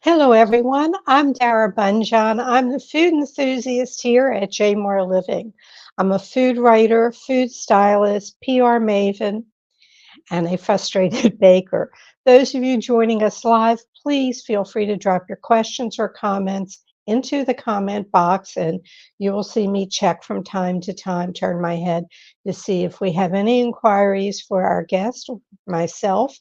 Hello, everyone. I'm Dara Bunjon. I'm the food enthusiast here at J More Living. I'm a food writer, food stylist, PR maven, and a frustrated baker. Those of you joining us live, please feel free to drop your questions or comments into the comment box, and you will see me check from time to time, turn my head to see if we have any inquiries for our guest, myself.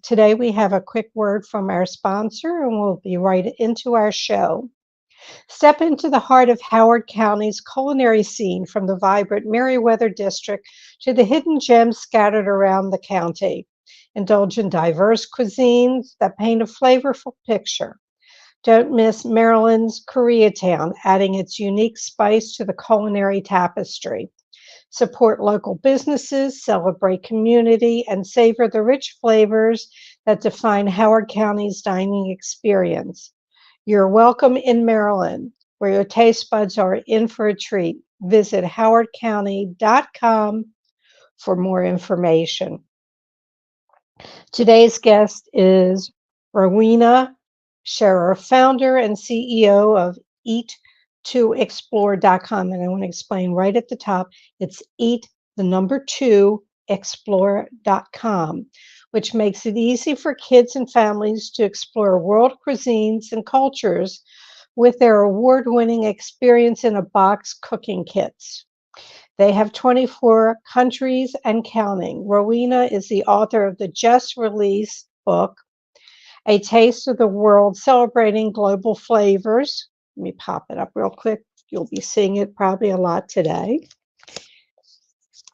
Today we have a quick word from our sponsor, and we'll be right into our show. Step into the heart of Howard County's culinary scene, from the vibrant Meriwether district to the hidden gems scattered around the county. Indulge in diverse cuisines that paint a flavorful picture. Don't miss Maryland's Koreatown, adding its unique spice to the culinary tapestry. Support local businesses, celebrate community, and savor the rich flavors that define Howard County's dining experience. You're welcome in Maryland, where your taste buds are in for a treat. Visit howardcounty.com for more information. Today's guest is Rowena Scherer, founder and CEO of eat2explore.com. And I want to explain right at the top, it's eat2explore.com, which makes it easy for kids and families to explore world cuisines and cultures with their award-winning experience in a box cooking kits. They have 24 countries and counting. Rowena is the author of the just released book, A Taste of the World, Celebrating Global Flavors. Let me pop it up real quick. You'll be seeing it probably a lot today.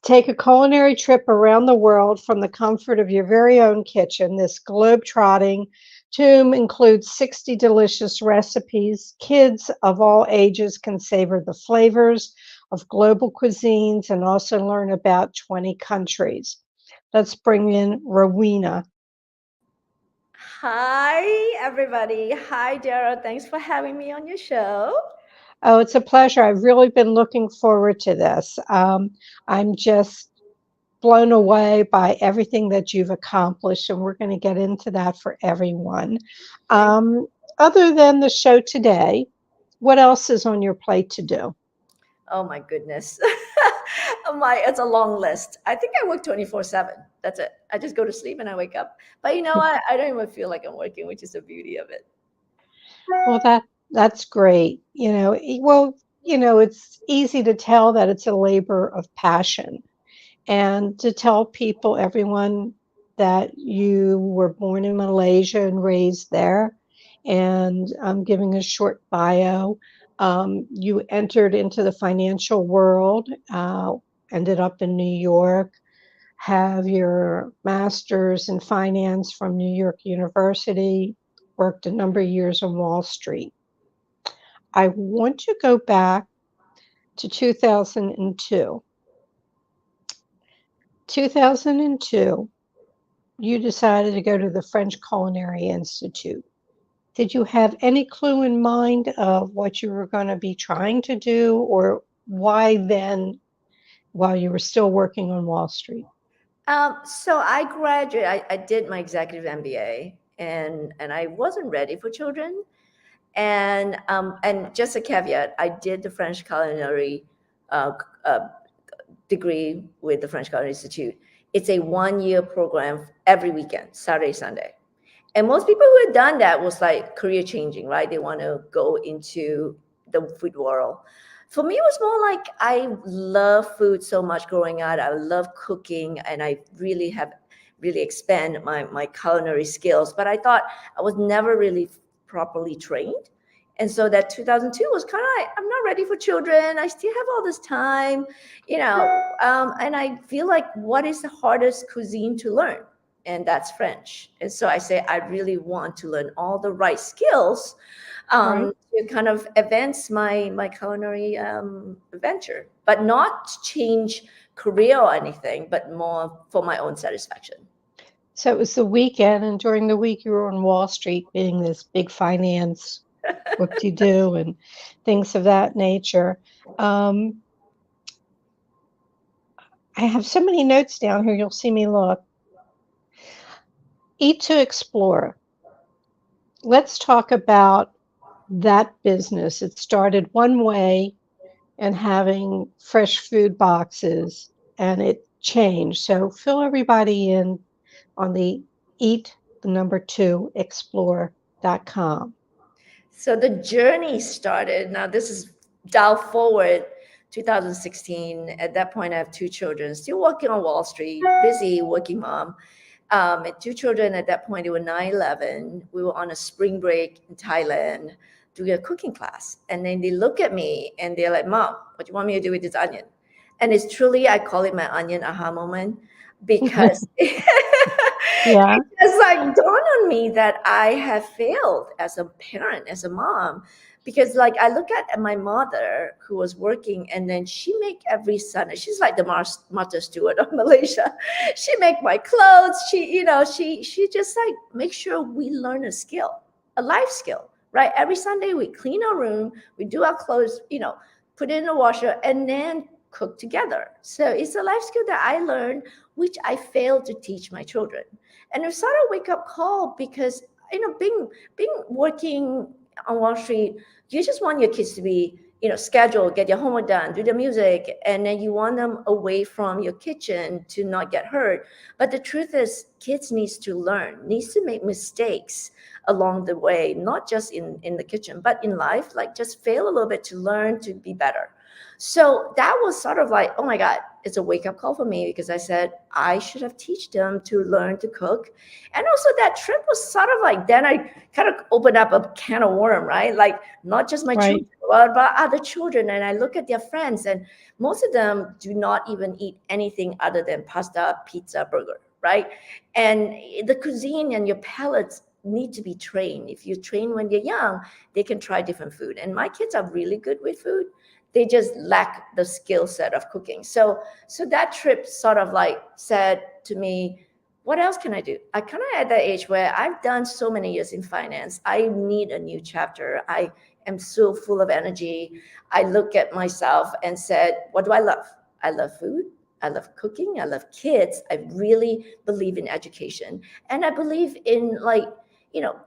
Take a culinary trip around the world from the comfort of your very own kitchen. This globe-trotting tome includes 60 delicious recipes. Kids of all ages can savor the flavors of global cuisines and also learn about 20 countries. Let's bring in Rowena. Hi, everybody. Hi, Dara. Thanks for having me on your show. Oh, it's a pleasure. I've really been looking forward to this. I'm just blown away by everything that you've accomplished, and we're going to get into that for everyone. Thank Um, Other than the show today, what else is on your plate to do? Oh my goodness. It's a long list. I think I work 24/7. That's it. I just go to sleep and I wake up. But I don't even feel like I'm working, which is the beauty of it. Well, that's great. It's easy to tell that it's a labor of passion, and to tell people, everyone, that you were born in Malaysia and raised there. And I'm giving a short bio. You entered into the financial world, ended up in New York, have your master's in finance from New York University, worked a number of years on Wall Street. I want to go back to 2002. 2002, you decided to go to the French Culinary Institute. Did you have any clue in mind of what you were going to be trying to do, or why then, while you were still working on Wall Street? So I graduated. I did my executive MBA, and I wasn't ready for children. And just a caveat, I did the French culinary uh, uh, degree with the French Culinary Institute. It's a 1 year program every weekend, Saturday, Sunday. And most people who had done that was like career changing, right? They want to go into the food world. For me, it was more like I love food so much growing up. I love cooking, and I really have really expand my culinary skills. But I thought I was never really properly trained. And so that 2002 was kind of like, I'm not ready for children. I still have all this time, and I feel like, what is the hardest cuisine to learn? And that's French. And so I say, I really want to learn all the right skills Right. to kind of advance my culinary venture, but not to change career or anything, but more for my own satisfaction. So it was the weekend, and during the week you were on Wall Street, being this big finance whoop-de-doo and things of that nature. Um, I have so many notes down here. You'll see me look. Eat to explore. let's talk about that business. It started one way and having fresh food boxes, and it changed. So fill everybody in on the eat the number two explore.com. So the journey started. Now this is dial forward 2016. At that point, I have two children, still working on Wall Street, busy working mom. And two children at that point, they were 9, 11. We were on a spring break in Thailand doing a cooking class. And then they look at me and they're like, Mom, what do you want me to do with this onion? And it's truly, I call it my onion aha moment because Yeah, it just like dawned on me that I have failed as a parent, as a mom, because like I look at my mother who was working, and then she make every Sunday. She's like the Martha Stewart of Malaysia. She make my clothes. She just like make sure we learn a skill, a life skill, right? Every Sunday we clean our room, we do our clothes, put it in the washer, and then cook together. So it's a life skill that I learned, which I failed to teach my children. And it sort of wake up call because being working on Wall Street, you just want your kids to be scheduled, get your homework done, do the music, and then you want them away from your kitchen to not get hurt. But the truth is, kids needs to learn, needs to make mistakes along the way, not just in the kitchen, but in life. Like just fail a little bit to learn to be better. So that was sort of like, oh my God, it's a wake up call for me because I said I should have teach them to learn to cook. And also that trip was sort of like, then I kind of opened up a can of worm, right? Like not just my right. children, but other children. And I look at their friends, and most of them do not even eat anything other than pasta, pizza, burger, right? And the cuisine and your palates need to be trained. If you train when you're young, they can try different food. And my kids are really good with food, they just lack the skill set of cooking. So that trip sort of like said to me, what else can I do? I kind of at that age where I've done so many years in finance. I need a new chapter. I am so full of energy. I look at myself and said, what do I love? I love food. I love cooking. I love kids. I really believe in education. And I believe in like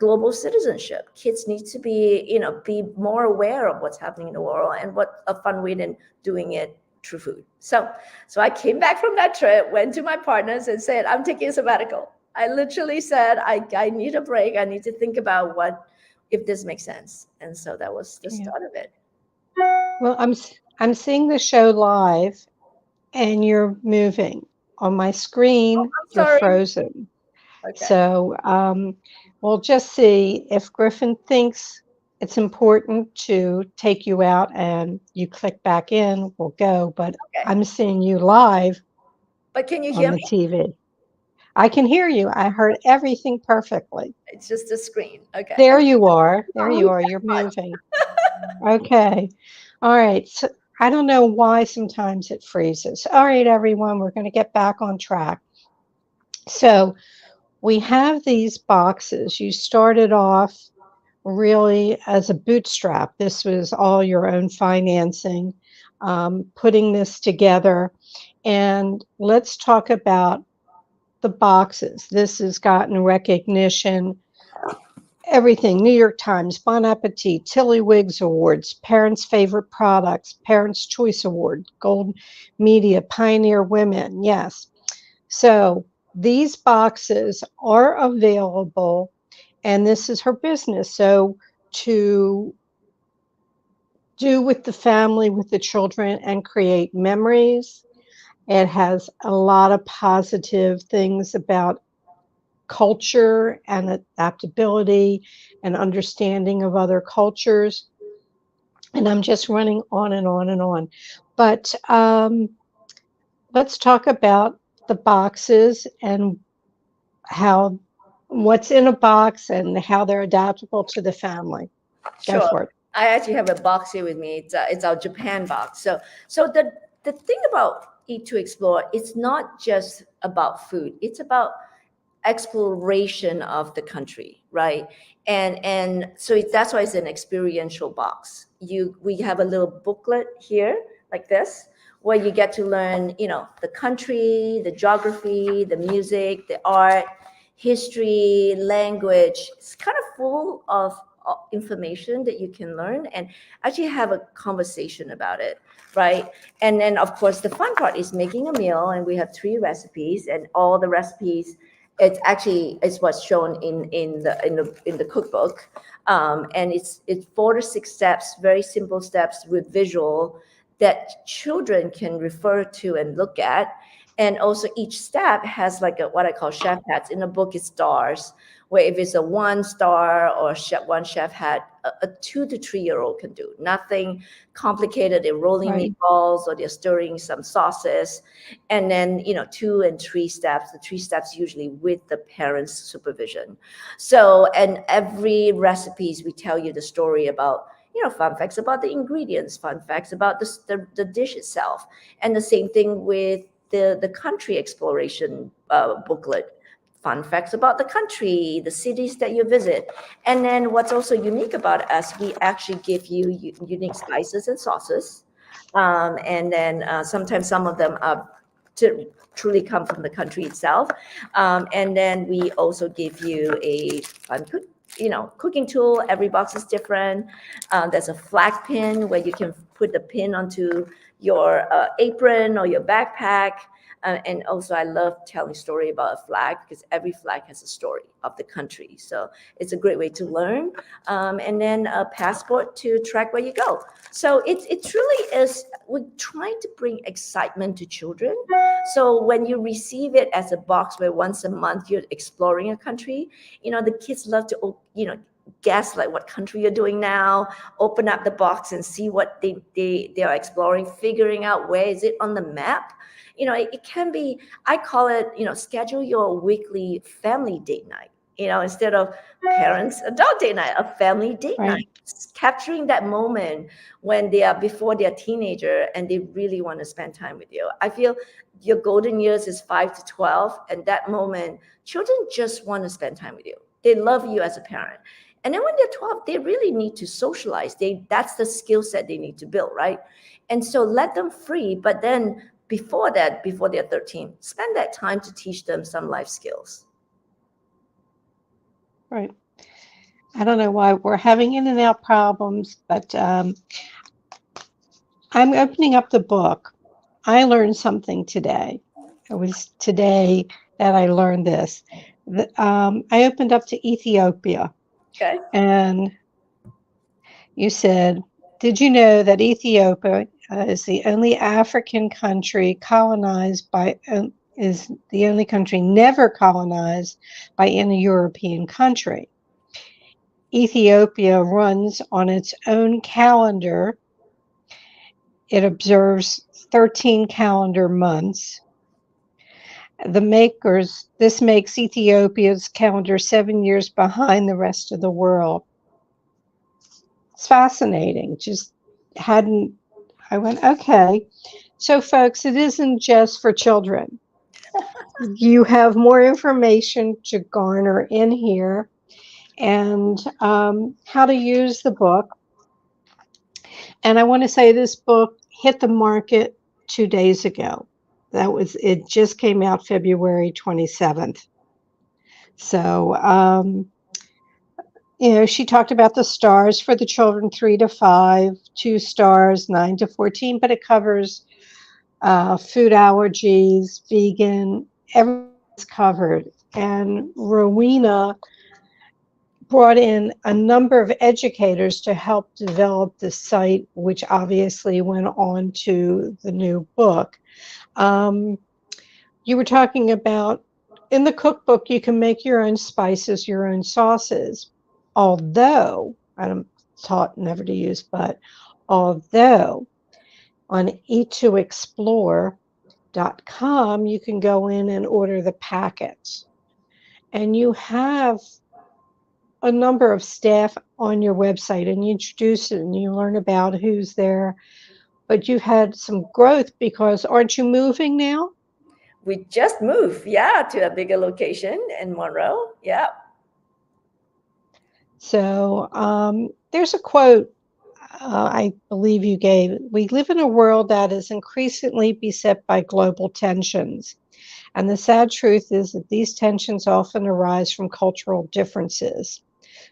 global citizenship. Kids need to be more aware of what's happening in the world, and what a fun way than doing it through food. So I came back from that trip, went to my partners and said, I'm taking a sabbatical. I literally said, I need a break. I need to think about what, if this makes sense. And so that was the Yeah. start of it. Well, I'm seeing the show live, and you're moving. On my Oh, screen, I'm you're sorry. frozen. Okay. So we'll just see if Griffin thinks it's important to take you out and you click back in, we'll go. But Okay. I'm seeing you live But can you on hear the me? TV. I can hear you. I heard everything perfectly. It's just a screen. Okay. There you are. There Oh, you are. that's You're fun. moving. Okay. All right. So I don't know why sometimes it freezes. All right, everyone, we're going to get back on track. So we have these boxes. You started off really as a bootstrap. This was all your own financing, putting this together. And let's talk about the boxes. This has gotten recognition, everything. New York Times, Bon Appetit, Tiddlywinks Awards, Parents' Favorite Products, Parents' Choice Award, Gold Media, Pioneer Women. Yes. So these boxes are available, and this is her business. So to do with the family, with the children, and create memories. It has a lot of positive things about culture and adaptability and understanding of other cultures. And I'm just running on and on and on. But let's talk about the boxes and how what's in a box and how they're adaptable to the family. Go Sure. for it. I actually have a box here with me. It's our Japan box. So the thing about Eat to Explore, it's not just about food. It's about exploration of the country, right? And so that's why it's an experiential box. We have a little booklet here like this, where you get to learn, the country, the geography, the music, the art. history, language. It's kind of full of information that you can learn and actually have a conversation about it, right? And then, of course, the fun part is making a meal, and we have 3 recipes, and all the recipes, it's actually is what's shown in the cookbook, and it's 4 to 6 steps, very simple steps with visual that children can refer to and look at. And also each step has like what I call chef hats. In the book, it's stars, where if it's a 1 star or one chef hat, a 2 to 3-year-old can do. Nothing complicated. They're rolling Right. meatballs or they're stirring some sauces. And then, 2 and 3 steps, the 3 steps usually with the parents' supervision. So, and every recipes, we tell you the story about, fun facts about the ingredients, fun facts about the dish itself. And the same thing with the country exploration booklet, fun facts about the country, the cities that you visit. And then what's also unique about us, we actually give you unique spices and sauces. And then sometimes some of them are truly come from the country itself. And then we also give you a fun cooking tool. Every box is different. There's a flag pin where you can put the pin onto your apron or your backpack. And also, I love telling story about a flag because every flag has a story of the country. So it's a great way to learn. And then a passport to track where you go. So it truly is, we're trying to bring excitement to children. So when you receive it as a box where once a month you're exploring a country, the kids love to, guess like what country you're doing now, open up the box and see what they are exploring, figuring out where is it on the map. It can be, I call it, schedule your weekly family date night, instead of parents adult date night, a family date Right. night, capturing that moment when they are before they're teenager and they really want to spend time with you. I feel your golden years is 5 to 12, and that moment, children just want to spend time with you. They love you as a parent. And then when they're 12, they really need to socialize. That's the skill set they need to build, right? And so let them free, but then before that, before they're 13, spend that time to teach them some life skills. Right. I don't know why we're having in and out problems, but I'm opening up the book. I learned something today. It was today that I learned this. I opened up to Ethiopia. Okay. And you said, did you know that Ethiopia is the only African country is the only country never colonized by any European country? Ethiopia runs on its own calendar. It observes 13 calendar months. This makes Ethiopia's calendar 7 years behind the rest of the world. It's fascinating. I went, okay. So folks, it isn't just for children. You have more information to garner in here, and how to use the book. And I want to say this book hit the market 2 days ago. It just came out February 27th. So, she talked about the stars for the children 3 to 5, 2 stars, 9 to 14, but it covers food allergies, vegan, everything's covered. And Rowena brought in a number of educators to help develop the site, which obviously went on to the new book. You were talking about in the cookbook, you can make your own spices, your own sauces. Although, I'm taught never to use but, although on eat2explore.com, you can go in and order the packets. And you have a number of staff on your website, and you introduce it and you learn about who's there. But you've had some growth because aren't you moving now? We just moved, to a bigger location in Monroe. Yeah. So there's a quote I believe you gave. We live in a world that is increasingly beset by global tensions. And the sad truth is that these tensions often arise from cultural differences,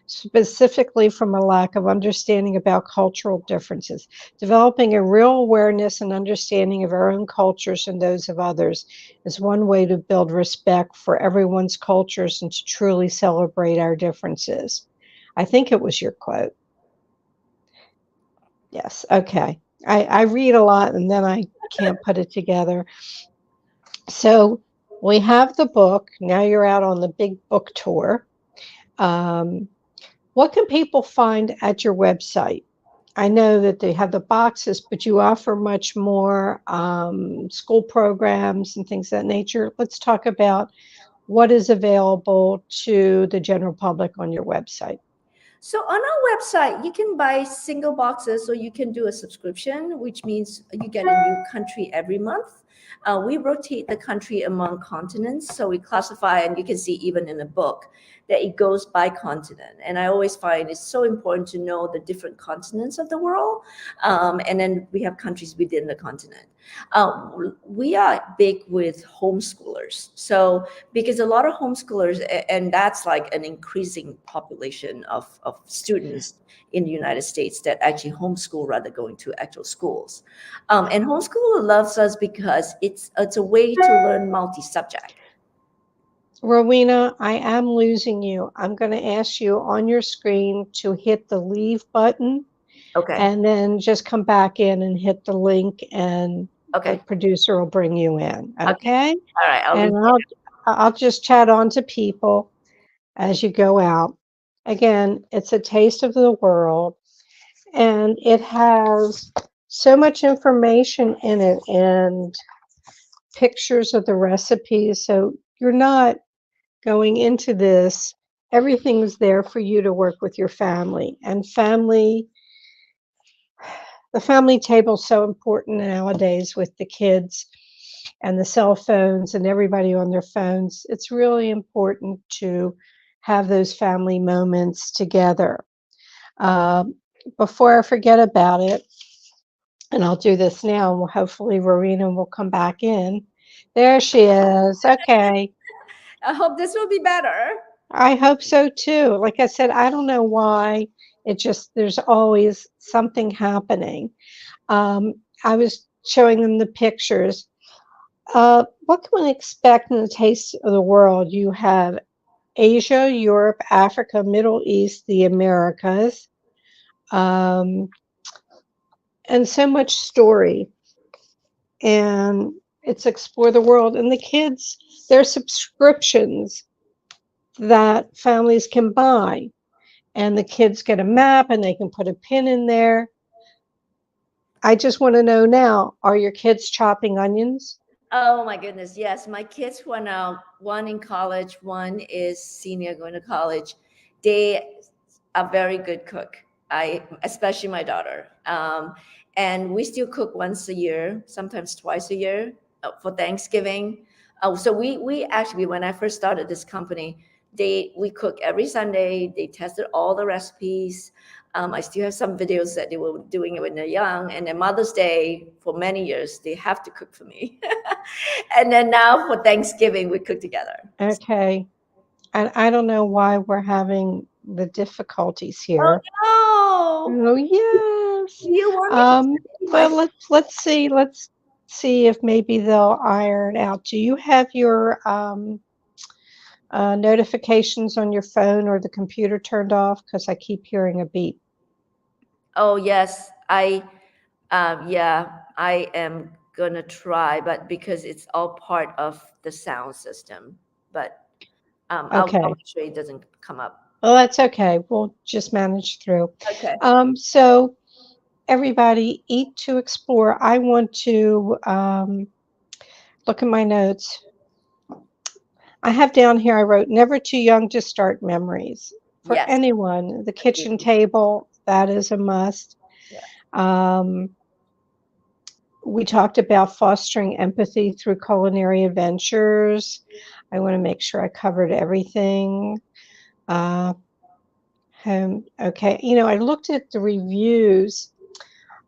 specifically from a lack of understanding about cultural differences. Developing a real awareness and understanding of our own cultures and those of others is one way to build respect for everyone's cultures and to truly celebrate our differences. I think it was your quote. Yes, okay. I read a lot and then I can't put it together. So we have the book. Now you're out on the big book tour. What can people find at your website? I know that they have the boxes, but you offer much more school programs and things of that nature. Let's talk about what is available to the general public on your website. So on our website, you can buy single boxes or you can do a subscription, which means you get a new country every month. We rotate the country among continents. So we classify, and you can see even in the book that it goes by continent. And I always find it's so important to know the different continents of the world. And then we have countries within the continent. We are big with homeschoolers. So because a lot of homeschoolers, and that's like an increasing population of students in the United States that actually homeschool rather going to actual schools. And homeschool loves us because it's a way to learn multi-subject. Rowena, I am losing you. I'm going to ask you on your screen to hit the leave button. Okay. And then just come back in and hit the link, and Okay. the producer will bring you in. Okay. All right. And I'll just chat on to people as you go out. Again, it's a taste of the world, and it has so much information in it and pictures of the recipes. So you're not going into this. Everything's there for you to work with your family, and the family table is so important nowadays with the kids and the cell phones and everybody on their phones. It's really important to have those family moments together. Before I forget about it, and I'll do this now, and hopefully Rowena will come back in. There she is. Okay. I hope this will be better. I hope so too. Like I said, I don't know why. There's always something happening. I was showing them the pictures. What can one expect in the taste of the world? You have Asia, Europe, Africa, Middle East, the Americas, and so much story. And it's explore the world. And the kids, there are subscriptions that families can buy. And the kids get a map and they can put a pin in there. I just want to know now, are your kids chopping onions? Oh my goodness, yes. My kids who are now, one in college, one is senior going to college, they are very good cook. Especially my daughter. And we still cook once a year, sometimes twice a year for Thanksgiving. So we actually, when I first started this company, we cook every Sunday. They tested all the recipes. I still have some videos that they were doing it when they're young. And then Mother's Day, for many years, they have to cook for me. And then now for Thanksgiving, we cook together. Okay. And I don't know why we're having the difficulties here. Oh, no. Oh, yes. You want me to Well, let's see if maybe they'll iron out. Do you have your notifications on your phone or the computer turned off? Because I keep hearing a beep. Oh, yes. Yeah, I am gonna try, but because it's all part of the sound system. But Okay. I'll make sure it doesn't come up. Well, that's okay. We'll just manage through. Okay. So everybody, eat to explore. I want to look at my notes. I have down here, I wrote, never too young to start memories. For Yes. anyone, the kitchen table, that is a must. Yeah. We talked about fostering empathy through culinary adventures. I want to make sure I covered everything. Okay. I looked at the reviews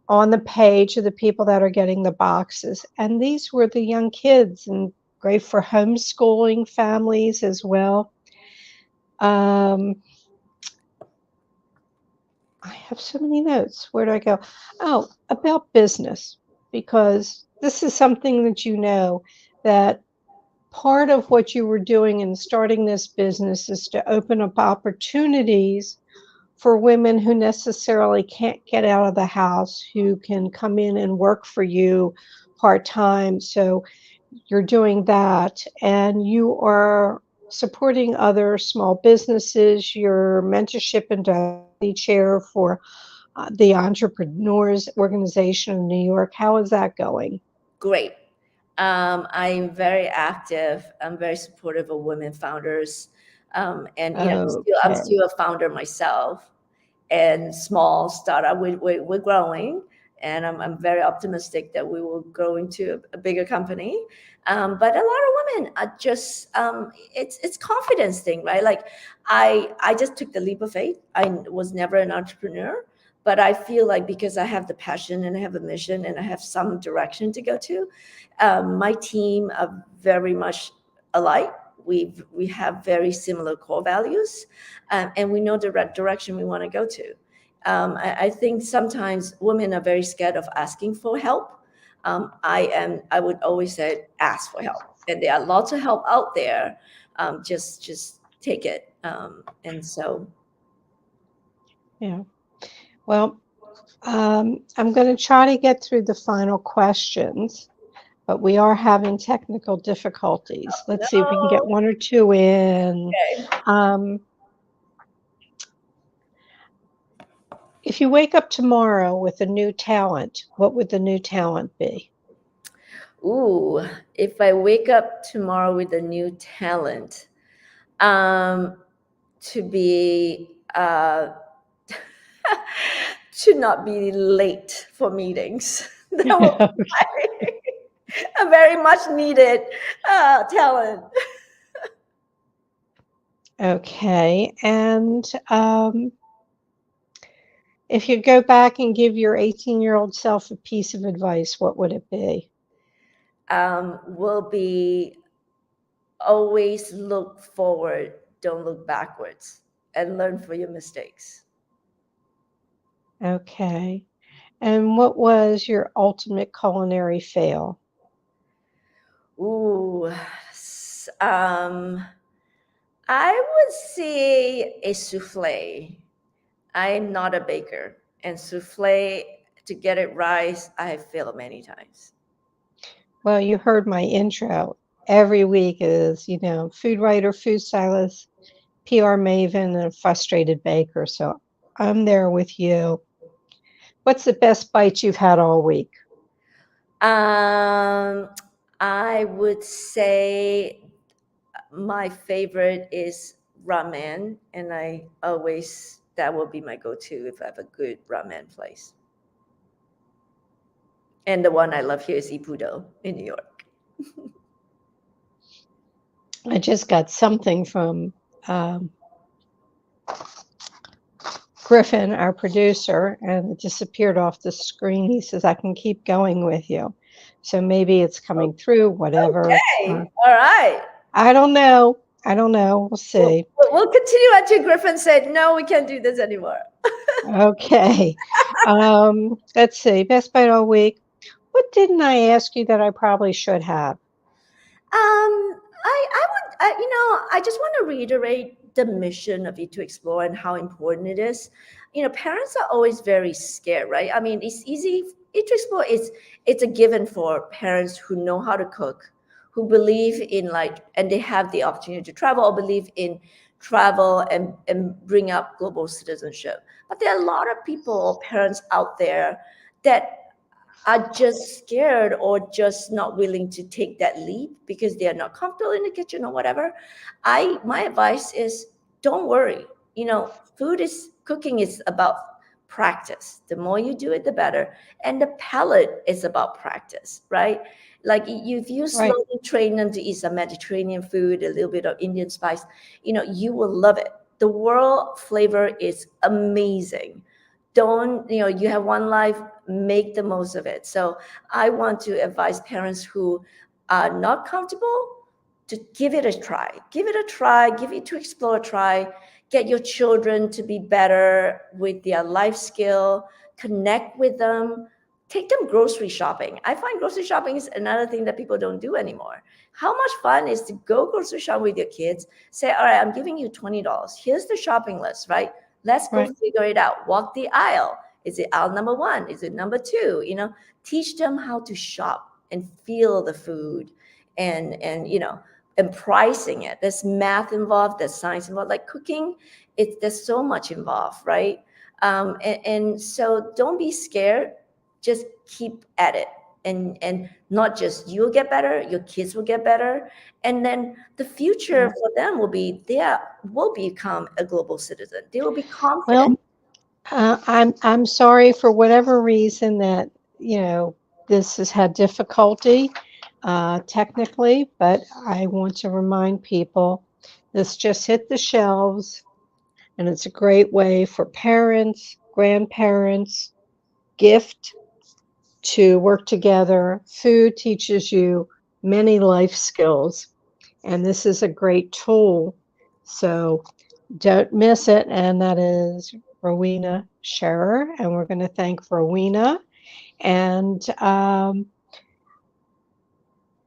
on the page of the people that are getting the boxes, and these were the young kids and great for homeschooling families as well. Um, I have so many notes. Where do I go? Oh, about business, because this is something that that part of what you were doing in starting this business is to open up opportunities for women who necessarily can't get out of the house, who can come in and work for you part-time. So you're doing that, and you are supporting other small businesses. Your mentorship and diversity chair for the Entrepreneurs Organization in New York. How is that going? Great. I'm very active. I'm very supportive of women founders. And I'm Okay. still a founder myself, and small startup. We're growing, and I'm very optimistic that we will grow into a bigger company. But a lot of women are just it's confidence thing, right? Like I just took the leap of faith. I was never an entrepreneur, but I feel like because I have the passion and I have a mission and I have some direction to go to, my team are very much alike. We have very similar core values, and we know the direction we want to go to. I think sometimes women are very scared of asking for help. I would always say ask for help, and there are lots of help out there. Just take it. And so, Yeah. Well, I'm going to try to get through the final questions, but we are having technical difficulties. Let's see if we can get no. one or two in. Okay. Um, if you wake up tomorrow with a new talent, what would the new talent be? Ooh, if I wake up tomorrow with a new talent, um, to be to not be late for meetings. That would be a very much needed talent. Okay. And if you go back and give your 18-year-old self a piece of advice, what would it be? Will be always look forward, don't look backwards, and learn from your mistakes. Okay. And what was your ultimate culinary fail? Ooh, I would say a souffle. I'm not a baker, and souffle, to get it right, I have failed many times. Well, you heard my intro. Every week is, food writer, food stylist, PR maven, and a frustrated baker. So I'm there with you. What's the best bite you've had all week? Um, I would say my favorite is ramen, and I always that will be my go-to if I have a good ramen place. And the one I love here is Ippudo in New York. I just got something from um, Griffin, our producer, and it disappeared off the screen. He says, I can keep going with you. So maybe it's coming through, whatever. Okay, all right. I don't know. I don't know. We'll see. We'll continue until Griffin said, no, we can't do this anymore. Okay. Let's see. Best bite all week. What didn't I ask you that I probably should have? I just want to reiterate the mission of Eat to Explore and how important it is. Parents are always very scared, right? I mean, it's easy. Eat to Explore it's a given for parents who know how to cook, who believe in and they have the opportunity to travel or believe in travel and bring up global citizenship. But there are a lot of people, parents out there that are just scared or just not willing to take that leap because they are not comfortable in the kitchen or whatever. My advice is don't worry. Cooking is about practice. The more you do it, the better. And the palate is about practice, right? Like if you Right. slowly train them to eat some Mediterranean food, a little bit of Indian spice, you will love it. The world flavor is amazing. Don't, you have one life, make the most of it. So I want to advise parents who are not comfortable, to give it a try. Give it a try, give it to explore, try, get your children to be better with their life skill, connect with them, take them grocery shopping. I find grocery shopping is another thing that people don't do anymore. How much fun is to go grocery shop with your kids, say, all right, I'm giving you $20. Here's the shopping list, right? Let's go Right. figure it out. Walk the aisle. Is it aisle number 1? Is it number 2? You know, teach them how to shop and feel the food and you know, and pricing it. There's math involved, there's science involved. Like cooking, there's so much involved, right? And so don't be scared. Just keep at it, and not just you'll get better, your kids will get better, and then the future for them will be will become a global citizen. They will be confident. Well, I'm sorry for whatever reason that, you know, this has had difficulty technically, but I want to remind people this just hit the shelves, and it's a great way for parents, grandparents, gift to work together. Food teaches you many life skills, and this is a great tool. So don't miss it. And that is Rowena Scherer. And we're going to thank Rowena. And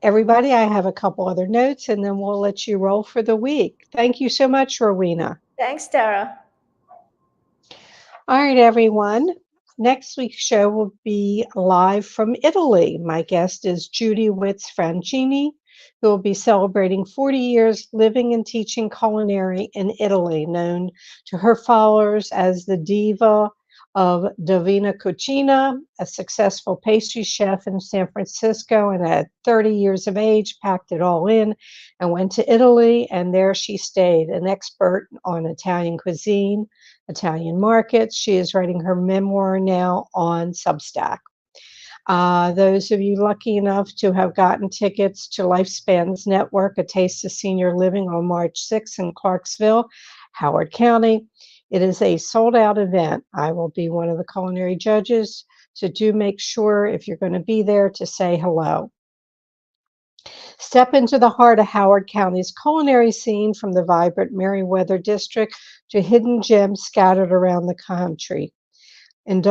everybody, I have a couple other notes, and then we'll let you roll for the week. Thank you so much, Rowena. Thanks, Dara. All right, everyone. Next week's show will be live from Italy. My guest is Judy Witz Francini, who will be celebrating 40 years living and teaching culinary in Italy, known to her followers as the Diva of Divina Cucina, a successful pastry chef in San Francisco, and at 30 years of age, packed it all in and went to Italy, and there she stayed, an expert on Italian cuisine, Italian markets. She is writing her memoir now on Substack. Those of you lucky enough to have gotten tickets to Lifespan's Network, A Taste of Senior Living on March 6th in Clarksville, Howard County. It is a sold-out event. I will be one of the culinary judges, so do make sure if you're going to be there to say hello. Step into the heart of Howard County's culinary scene, from the vibrant Meriwether district to hidden gems scattered around the country. Around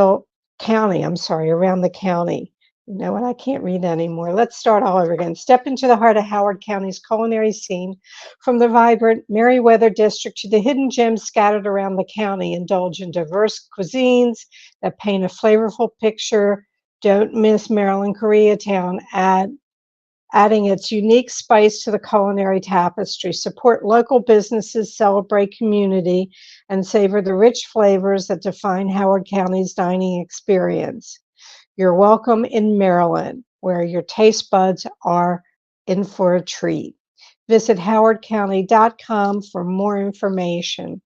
the county. You know what? I can't read anymore. Let's start all over again. Step into the heart of Howard County's culinary scene, from the vibrant Meriwether district to the hidden gems scattered around the county. Indulge in diverse cuisines that paint a flavorful picture. Don't miss Maryland Koreatown, adding its unique spice to the culinary tapestry. Support local businesses, celebrate community, and savor the rich flavors that define Howard County's dining experience. You're welcome in Maryland, where your taste buds are in for a treat. Visit howardcounty.com for more information.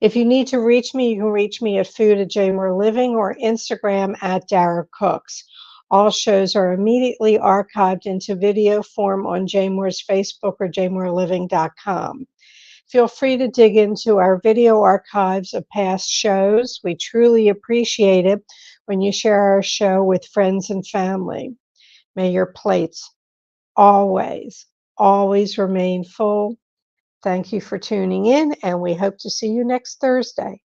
If you need to reach me, you can reach me at food@jmoreliving or Instagram at Dara Cooks. All shows are immediately archived into video form on JMOR's Facebook or jmoreliving.com. Feel free to dig into our video archives of past shows. We truly appreciate it when you share our show with friends and family. May your plates always, always remain full. Thank you for tuning in, and we hope to see you next Thursday.